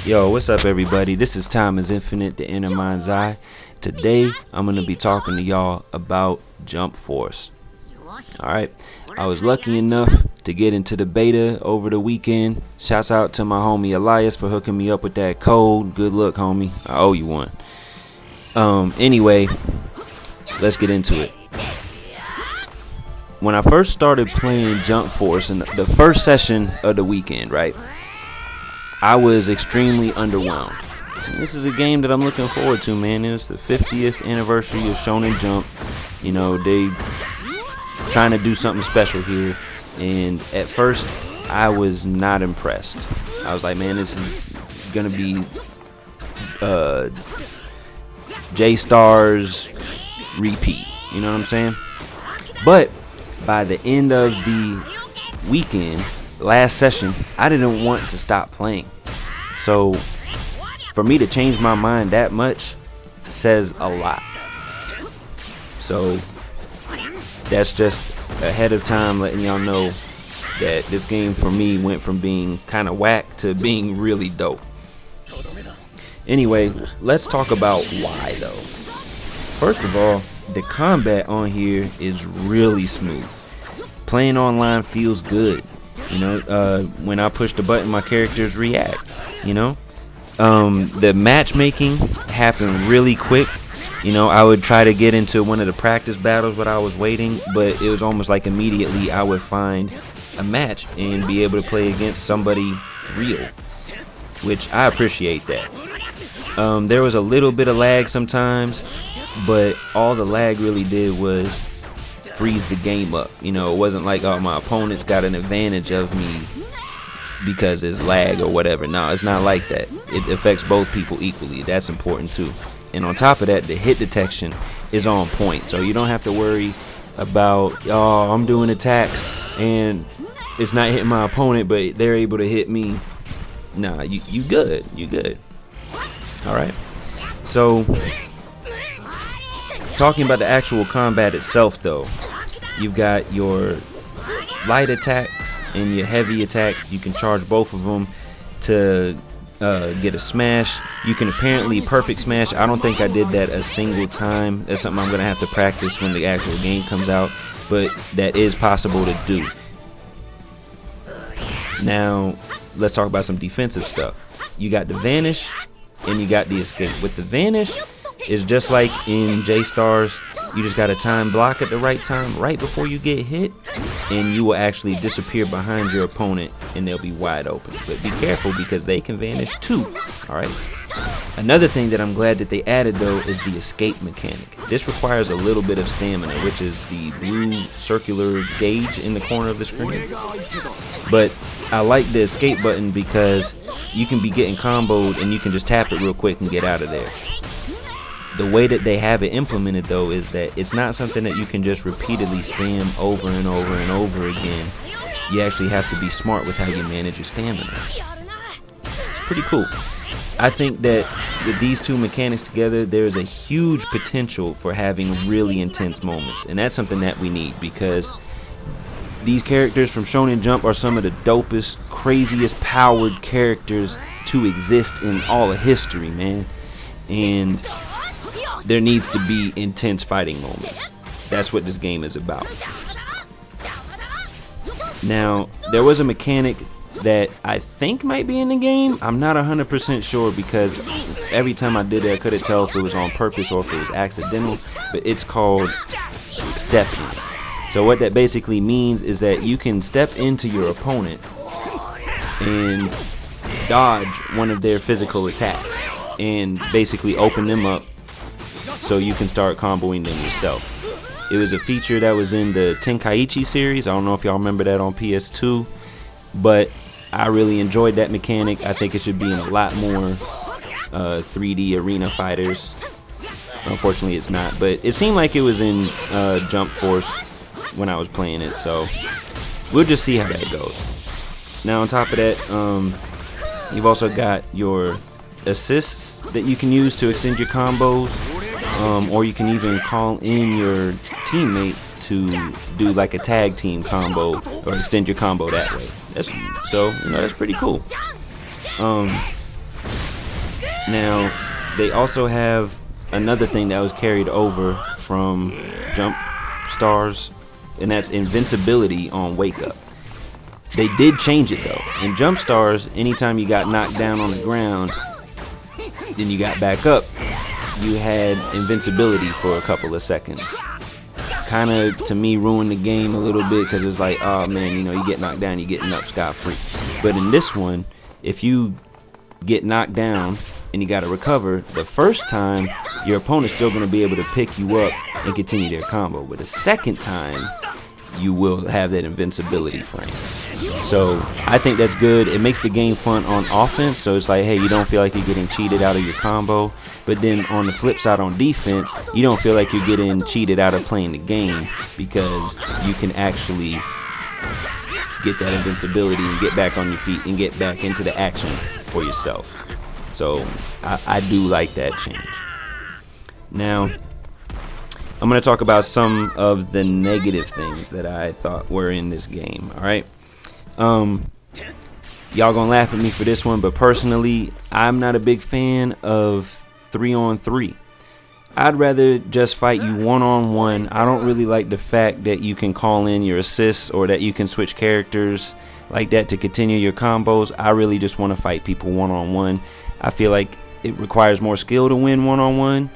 Yo, what's up everybody? This is Time is Infinite, the Inner Mind's Eye. Today, I'm going to be talking to y'all about Jump Force. Alright, I was lucky enough to get into the beta over the weekend. Shouts out to my homie Elias for hooking me up with that code. Good luck, homie. I owe you one. Anyway, let's get into it. When I first started playing Jump Force in the first session of the weekend, right, I was extremely underwhelmed. And this is a game that I'm looking forward to, man. It was the 50th anniversary of Shonen Jump. You know, they trying to do something special here. And at first, I was not impressed. I was like, man, this is going to be J-Star's repeat. You know what I'm saying? But by the end of the weekend, last session, I didn't want to stop playing. So for me to change my mind that much says a lot. So that's just ahead of time letting y'all know that this game for me went from being kind of whack to being really dope. Anyway, let's talk about why though. First of all, the combat on here is really smooth. Playing online feels good. You know, when I push the button, my characters react. You know, the matchmaking happened really quick. You know, I would try to get into one of the practice battles while I was waiting, but it was almost like immediately I would find a match and be able to play against somebody real, which I appreciate that. There was a little bit of lag sometimes, but all the lag really did was freeze the game up. You know, it wasn't like, oh, my opponent's got an advantage of me because it's lag or whatever. No, it's not like that. It affects both people equally. That's important too. And on top of that, the hit detection is on point, so you don't have to worry about, oh, I'm doing attacks and it's not hitting my opponent but they're able to hit me. Nah, you good. You good. Alright, so talking about the actual combat itself though, you've got your light attacks and your heavy attacks. You can charge both of them to get a smash. You can apparently perfect smash. I don't think I did that a single time. That's something I'm gonna have to practice when the actual game comes out, but that is possible to do. Now let's talk about some defensive stuff. You got the vanish and you got the escape. With the vanish, it's just like in J-Stars. You just got to time block at the right time, right before you get hit, and you will actually disappear behind your opponent and they'll be wide open. But be careful because they can vanish too. Alright. Another thing that I'm glad that they added though is the escape mechanic. This requires a little bit of stamina, which is the blue circular gauge in the corner of the screen. But I like the escape button because you can be getting comboed and you can just tap it real quick and get out of there. The way that they have it implemented though is that it's not something that you can just repeatedly spam over and over and over again. You actually have to be smart with how you manage your stamina. It's pretty cool. I think that with these two mechanics together, there's a huge potential for having really intense moments, and that's something that we need because these characters from Shonen Jump are some of the dopest, craziest powered characters to exist in all of history, man. And there needs to be intense fighting moments. That's what this game is about. Now, there was a mechanic that I think might be in the game. I'm not 100% sure because every time I did it, I couldn't tell if it was on purpose or if it was accidental. But it's called stepping. So what that basically means is that you can step into your opponent and dodge one of their physical attacks and basically open them up so you can start comboing them yourself. It was a feature that was in the Tenkaichi series. I don't know if y'all remember that on PS2, but I really enjoyed that mechanic. I think it should be in a lot more 3D arena fighters. Unfortunately it's not, but it seemed like it was in Jump Force when I was playing it, so we'll just see how that goes. Now on top of that, you've also got your assists that you can use to extend your combos, or you can even call in your teammate to do like a tag team combo or extend your combo that way. So, you know, that's pretty cool. Now, they also have another thing that was carried over from Jump Stars, and that's invincibility on Wake Up. They did change it though. In Jump Stars, anytime you got knocked down on the ground, then you got back up, you had invincibility for a couple of seconds. Kind of, to me, ruined the game a little bit, because it's like, oh man, you know, you get knocked down, you're getting up scot-free. But in this one, if you get knocked down and you got to recover, the first time your opponent's still going to be able to pick you up and continue their combo, but the second time you will have that invincibility frame. So I think that's good. It makes the game fun on offense, so it's like, hey, you don't feel like you're getting cheated out of your combo. But then on the flip side, on defense, you don't feel like you're getting cheated out of playing the game, because you can actually get that invincibility and get back on your feet and get back into the action for yourself. So I do like that change. Now, I'm going to talk about some of the negative things that I thought were in this game. All right. Y'all gonna laugh at me for this one, but personally, I'm not a big fan of 3-on-3. I'd rather just fight you 1-on-1. I don't really like the fact that you can call in your assists, or that you can switch characters like that to continue your combos. I really just want to fight people 1-on-1. I feel like it requires more skill to win 1-on-1,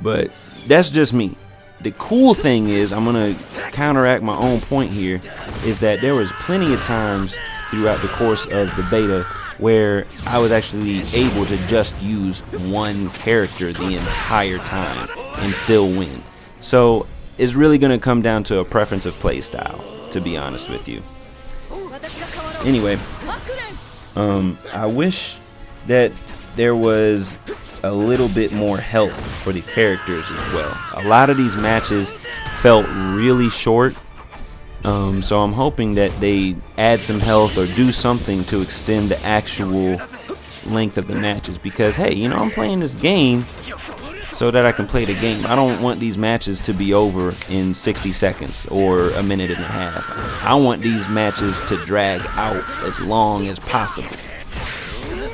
but that's just me. The cool thing is, I'm going to counteract my own point here, is that there was plenty of times throughout the course of the beta where I was actually able to just use one character the entire time and still win. So it's really going to come down to a preference of play style, to be honest with you. Anyway, I wish that there was a little bit more health for the characters as well. A lot of these matches felt really short, so I'm hoping that they add some health or do something to extend the actual length of the matches, because hey, you know, I'm playing this game so that I can play the game. I don't want these matches to be over in 60 seconds or a minute and a half. I want these matches to drag out as long as possible.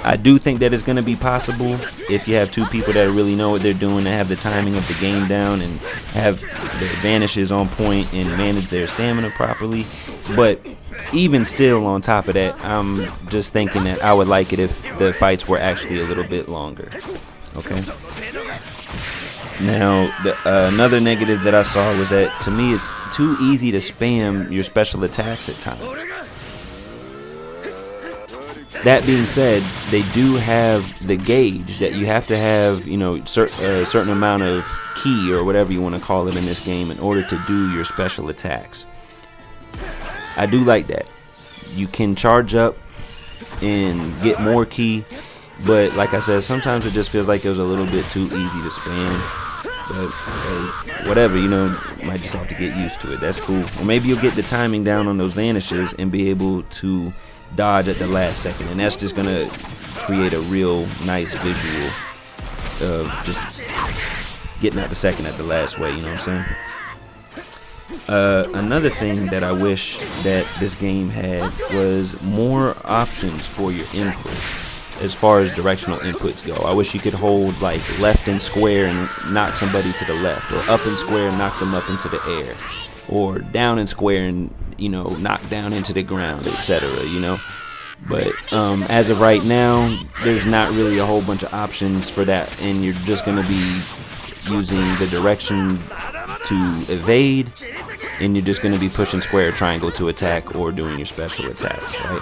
I do think that it's going to be possible if you have two people that really know what they're doing, that have the timing of the game down and have their vanishes on point and manage their stamina properly. But even still, on top of that, I'm just thinking that I would like it if the fights were actually a little bit longer. Okay. Now, another negative that I saw was that, to me, it's too easy to spam your special attacks at times. That being said, they do have the gauge that you have to have, you know, a certain amount of key or whatever you want to call it in this game in order to do your special attacks. I do like that. You can charge up and get more key, but like I said, sometimes it just feels like it was a little bit too easy to spam. But whatever, you know, you might just have to get used to it. That's cool. Or maybe you'll get the timing down on those vanishes and be able to dodge at the last second, and that's just gonna create a real nice visual of just getting out the second at the last way, you know what I'm saying? Another thing that I wish that this game had was more options for your inputs as far as directional inputs go. I wish you could hold like left and square and knock somebody to the left, or up and square and knock them up into the air, or down and square and, you know, knock down into the ground, etc., you know. But as of right now, there's not really a whole bunch of options for that, and you're just going to be using the direction to evade, and you're just going to be pushing square or triangle to attack, or doing your special attacks, right?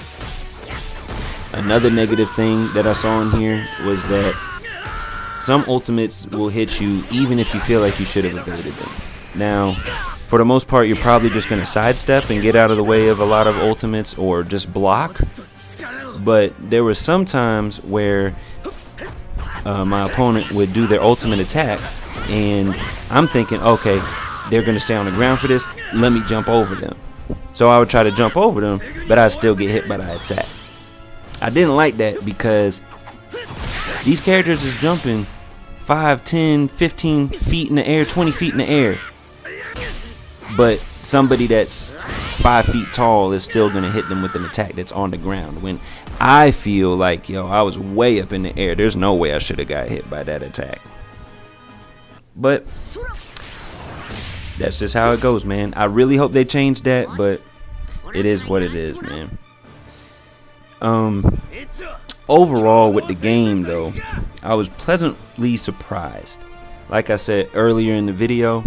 Another negative thing that I saw in here was that some ultimates will hit you even if you feel like you should have evaded them. Now, for the most part, you're probably just going to sidestep and get out of the way of a lot of ultimates, or just block. But there were some times where my opponent would do their ultimate attack, and I'm thinking, okay, they're going to stay on the ground for this, let me jump over them. So I would try to jump over them, but I'd still get hit by the attack. I didn't like that, because these characters is jumping 5, 10, 15 feet in the air, 20 feet in the air. But somebody that's 5 feet tall is still gonna hit them with an attack that's on the ground. When I feel like, yo, I was way up in the air. There's no way I should have got hit by that attack. But that's just how it goes, man. I really hope they change that, but it is what it is, man. Overall with the game though, I was pleasantly surprised. Like I said earlier in the video,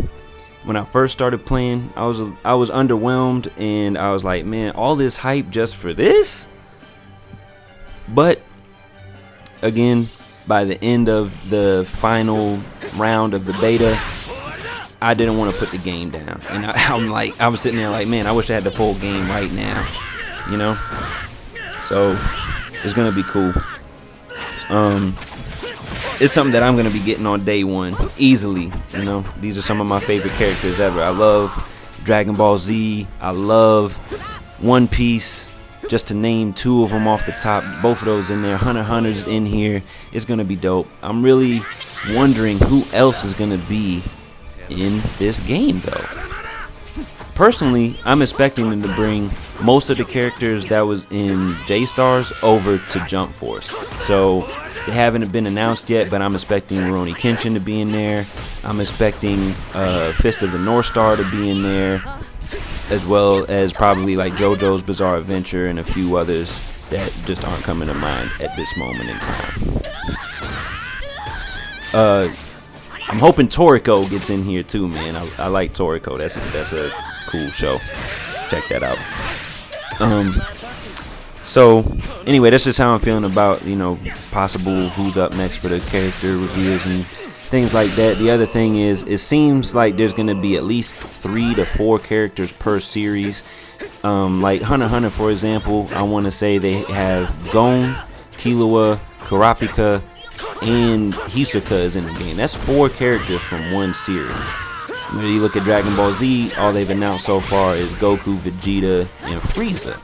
when I first started playing, I was underwhelmed, and I was like, man, all this hype just for this? But again, by the end of the final round of the beta, I didn't want to put the game down, and I was sitting there like, man, I wish I had the full game right now, you know. So it's gonna be cool. It's something that I'm gonna be getting on day one easily. You know, these are some of my favorite characters ever. I love Dragon Ball Z. I love One Piece. Just to name 2 of them off the top, both of those in there. Hunter x Hunter's in here. It's gonna be dope. I'm really wondering who else is gonna be in this game though. Personally, I'm expecting them to bring most of the characters that was in J-Stars over to Jump Force. So they haven't been announced yet, but I'm expecting Rurouni Kenshin to be in there. I'm expecting Fist of the North Star to be in there, as well as probably like JoJo's Bizarre Adventure and a few others that just aren't coming to mind at this moment in time. I'm hoping Toriko gets in here too, man. I like Toriko. That's a cool show. Check that out. So anyway, that's just how I'm feeling about, you know, possible who's up next for the character reveals and things like that. The other thing is, it seems like there's gonna be at least 3 to 4 characters per series. Like Hunter x Hunter, for example, I want to say they have Gon, Killua, Kurapika, and Hisoka is in the game. That's 4 characters from one series. When you look at Dragon Ball Z, all they've announced so far is Goku, Vegeta, and Frieza.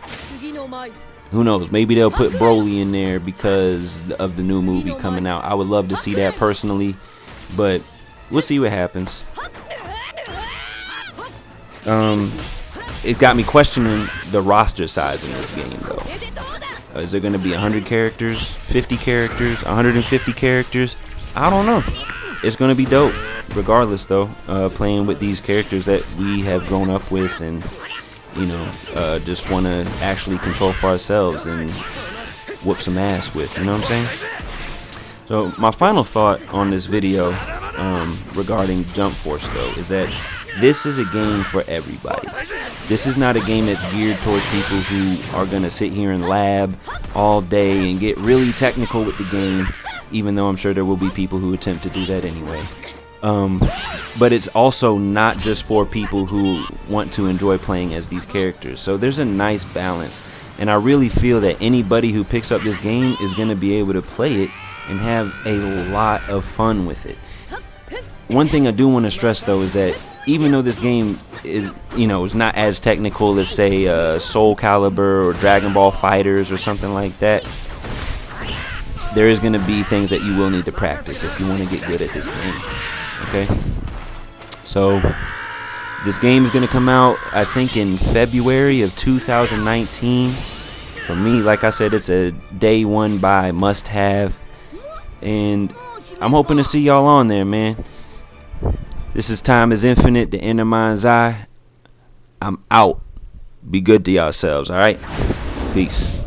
Who knows? Maybe they'll put Broly in there because of the new movie coming out. I would love to see that personally, but we'll see what happens. It got me questioning the roster size in this game, though. Is there going to be 100 characters, 50 characters, 150 characters? I don't know. It's going to be dope, regardless, though. Playing with these characters that we have grown up with, and you know, just want to actually control for ourselves and whoop some ass with. You know what I'm saying? So my final thought on this video regarding Jump Force, though, is that this is a game for everybody. This is not a game that's geared towards people who are going to sit here and lab all day and get really technical with the game, even though I'm sure there will be people who attempt to do that anyway. But it's also not just for people who want to enjoy playing as these characters. So there's a nice balance, and I really feel that anybody who picks up this game is going to be able to play it and have a lot of fun with it. One thing I do want to stress, though, is that even though this game is, you know, is not as technical as, say, Soul Calibur or Dragon Ball Fighters or something like that, there is going to be things that you will need to practice if you want to get good at this game. Okay? So this game is going to come out, I think, in February of 2019. For me, like I said, it's a day one buy, must have, and I'm hoping to see y'all on there, man. This is Time is Infinite, the Inner Mind's Eye. I'm out. Be good to yourselves, alright? Peace.